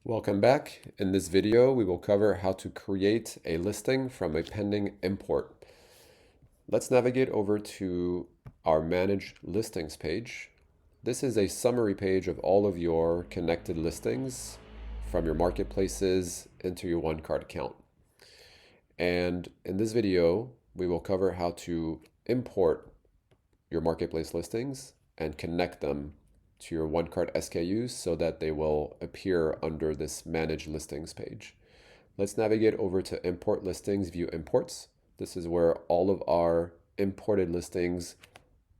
Welcome back. In this video, we will cover how to create a listing from a pending import. Let's navigate over to our Manage Listings page. This is a summary page of all of your connected listings from your marketplaces into your OneCart account. And in this video, we will cover how to import your marketplace listings and connect them to your OneCart SKUs so that they will appear under this Manage Listings page. Let's navigate over to Import Listings, View Imports. This is where all of our imported listings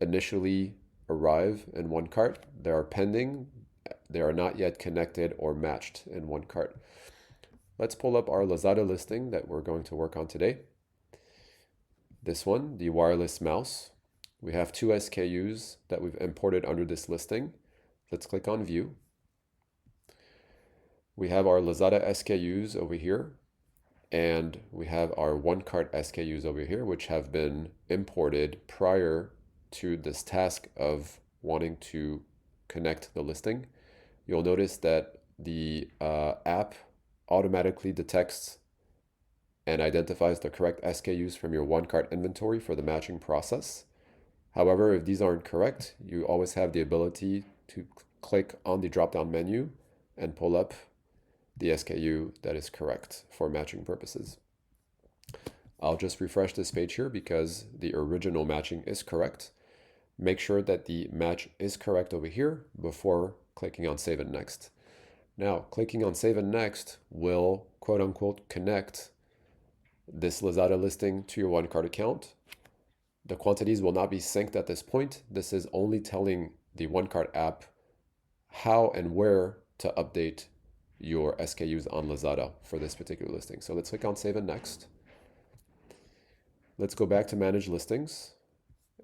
initially arrive in OneCart. They are pending. They are not yet connected or matched in OneCart. Let's pull up our Lazada listing that we're going to work on today. This one, the wireless mouse. We have two SKUs that we've imported under this listing. Let's click on View. We have our Lazada SKUs over here, and we have our OneCart SKUs over here, which have been imported prior to this task of wanting to connect the listing. You'll notice that the app automatically detects and identifies the correct SKUs from your OneCart inventory for the matching process. However, if these aren't correct, you always have the ability to click on the drop-down menu and pull up the SKU that is correct for matching purposes. I'll just refresh this page here because the original matching is correct. Make sure that the match is correct over here before clicking on Save and Next. Now, clicking on Save and Next will quote-unquote connect this Lazada listing to your OneCart account. The quantities will not be synced at this point. This is only telling the OneCart app how and where to update your SKUs on Lazada for this particular listing. So let's click on Save and Next. Let's go back to Manage Listings,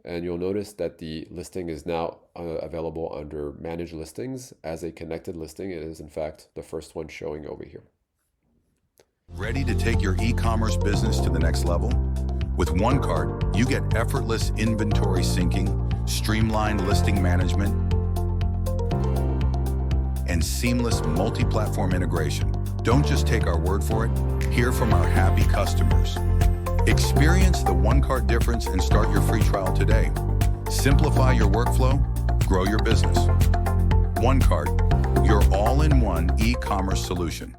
and you'll notice that the listing is now available under Manage Listings as a connected listing. It is in fact the first one showing over here. Ready to take your e-commerce business to the next level? With OneCart, you get effortless inventory syncing, streamlined listing management, and seamless multi-platform integration. Don't just take our word for it, hear from our happy customers. Experience the OneCart difference and start your free trial today. Simplify your workflow, grow your business. OneCart, your all-in-one e-commerce solution.